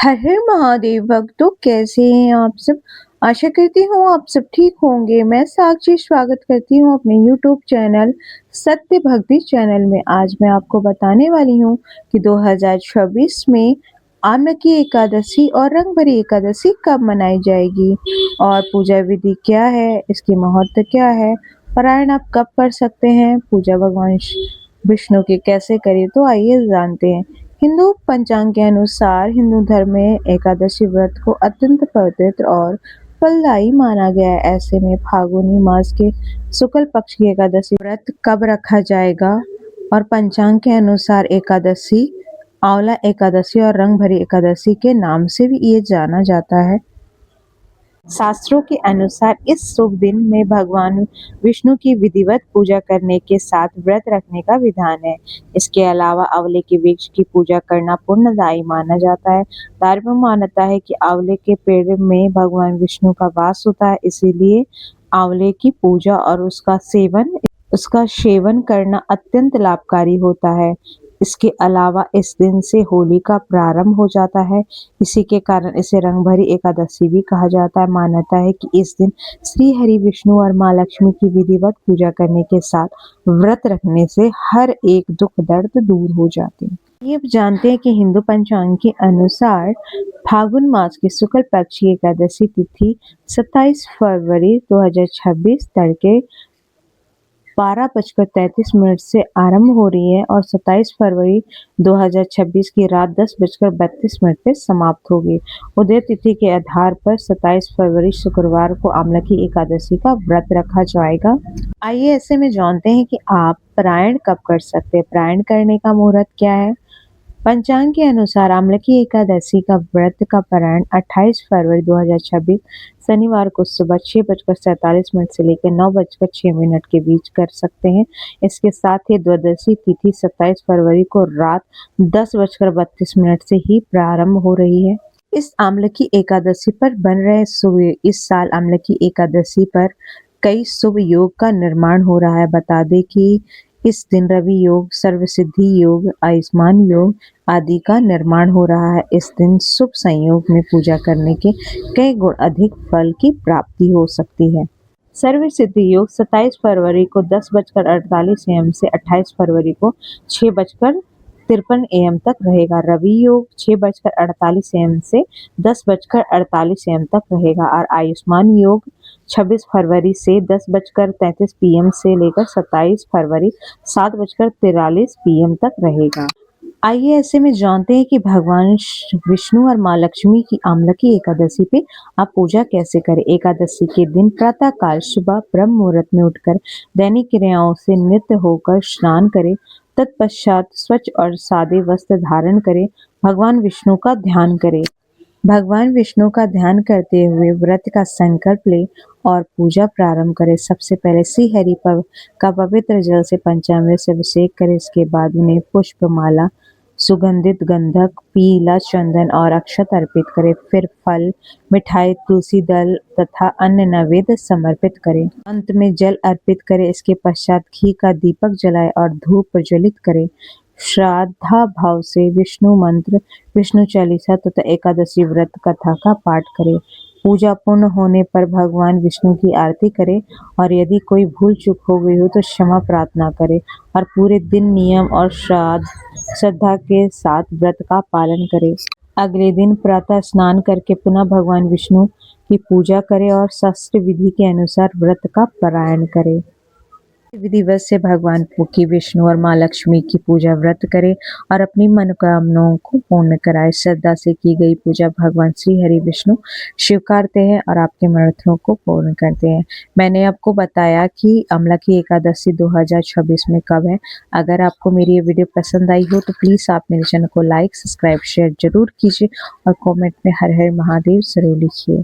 हर हर महादेव भक्तों, कैसे हैं आप सब। आशा करती हूँ आप सब ठीक होंगे। मैं साक्षी स्वागत करती हूँ अपने यूट्यूब चैनल सत्य भक्ति चैनल में। आज मैं आपको बताने वाली हूँ कि 2026 में आमलकी एकादशी और रंगभरी एकादशी कब मनाई जाएगी और पूजा विधि क्या है, इसकी महत्व क्या है, पारायण आप कब कर सकते हैं, पूजा भगवान विष्णु की कैसे करें। तो आइए जानते हैं। हिंदू पंचांग के अनुसार हिंदू धर्म में एकादशी व्रत को अत्यंत पवित्र और फलदायी माना गया है। ऐसे में फाल्गुनी मास के शुक्ल पक्ष की एकादशी व्रत कब रखा जाएगा और पंचांग के अनुसार एकादशी आंवला एकादशी और रंग भरी एकादशी के नाम से भी ये जाना जाता है। शास्त्रों के अनुसार इस शुभ दिन में भगवान विष्णु की विधिवत पूजा करने के साथ व्रत रखने का विधान है। इसके अलावा आंवले के वृक्ष की पूजा करना पुण्यदायी माना जाता है। धर्म में मान्यता है कि आंवले के पेड़ में भगवान विष्णु का वास होता है, इसीलिए आंवले की पूजा और उसका सेवन करना अत्यंत लाभकारी होता है। इसके अलावा इस दिन से होली का प्रारंभ हो जाता है, इसी के कारण इसे रंगभरी एकादशी भी कहा जाता है। मान्यता है कि इस दिन श्री हरि विष्णु और माँ लक्ष्मी की विधिवत पूजा करने के साथ व्रत रखने से हर एक दुख दर्द दूर हो जाते हैं। ये जानते हैं कि हिंदू पंचांग के अनुसार फाल्गुन मास की शुक्ल पक्ष की एकादशी तिथि 27 फरवरी 2026 तड़के 12:33 से आरंभ हो रही है और 27 फरवरी 2026 की रात 10:32 पे समाप्त होगी। उदय तिथि के आधार पर 27 फरवरी शुक्रवार को आमलकी एकादशी का व्रत रखा जाएगा। आइए ऐसे में जानते हैं कि आप पारायण कब कर सकते हैं। पारायण करने का मुहूर्त क्या है। पंचांग के अनुसार आमलकी एकादशी का व्रत का पारायण 28 फरवरी 2026 शनिवार को सुबह 6:47 से लेकर 9:06 के बीच कर सकते हैं। इसके साथ ही द्वादशी तिथि 27 फरवरी को रात 10:32 से ही प्रारंभ हो रही है। इस आमलकी एकादशी पर बन रहे शुभ इस साल आमलकी एकादशी पर कई शुभ योग का निर्माण हो रहा है। बता दें कि इस दिन रवि योग, सर्वसिद्धि योग, आयुष्मान योग आदि का निर्माण हो रहा है। इस दिन शुभ संयोग में पूजा करने के कई गुण अधिक फल की प्राप्ति हो सकती है। सर्व सिद्धि योग 27 फरवरी को 10:48 AM से 28 फरवरी को 6:53 AM तक रहेगा। रवि योग 6:48 AM से 10:48 AM तक रहेगा और आयुष्मान योग 26 फरवरी से 10:33 PM से लेकर 27 फरवरी 7:43 PM तक रहेगा। आइए ऐसे में जानते हैं कि भगवान विष्णु और माँ लक्ष्मी की आमलकी एकादशी पे आप पूजा कैसे करें। एकादशी के दिन प्रातः काल सुबह ब्रह्म मुहूर्त में उठकर दैनिक क्रियाओं से नित्य होकर स्नान करें। तत्पश्चात स्वच्छ और सादे वस्त्र धारण करें। भगवान विष्णु का ध्यान करें। भगवान विष्णु का ध्यान करते हुए व्रत का संकल्प ले और पूजा प्रारंभ करें। सबसे पहले श्री हरि का पवित्र जल से पंचामृत से अभिषेक करें। इसके बाद उन्हें पुष्पमाला, सुगंधित गंधक, पीला चंदन और अक्षत अर्पित करें। फिर फल, मिठाई, तुलसी दल तथा अन्य नैवेद्य समर्पित करें। अंत में जल अर्पित करें। इसके पश्चात घी का दीपक जलाएं और धूप प्रज्वलित करें। श्रद्धा भाव से विष्णु मंत्र, विष्णु चालीसा तथा एकादशी व्रत कथा का पाठ करें। पूजा पूर्ण होने पर भगवान विष्णु की आरती करें और यदि कोई भूल चूक हो गई हो तो क्षमा प्रार्थना करें और पूरे दिन नियम और श्रद्धा के साथ व्रत का पालन करें। अगले दिन प्रातः स्नान करके पुनः भगवान विष्णु की पूजा करें और शास्त्र विधि के अनुसार व्रत का पारायण करें। विधिवत से भगवान की विष्णु और माँ लक्ष्मी की पूजा व्रत करें और अपनी मनोकामनाओं को पूर्ण कराएं। श्रद्धा से की गई पूजा भगवान श्री हरि विष्णु स्वीकारते हैं और आपके मनोरथों को पूर्ण करते हैं। मैंने आपको बताया कि आमलकी एकादशी 2026 में कब है। अगर आपको मेरी ये वीडियो पसंद आई हो तो प्लीज़ आप मेरे चैनल को लाइक, सब्सक्राइब, शेयर जरूर कीजिए और कॉमेंट में हर हर महादेव जरूर लिखिए।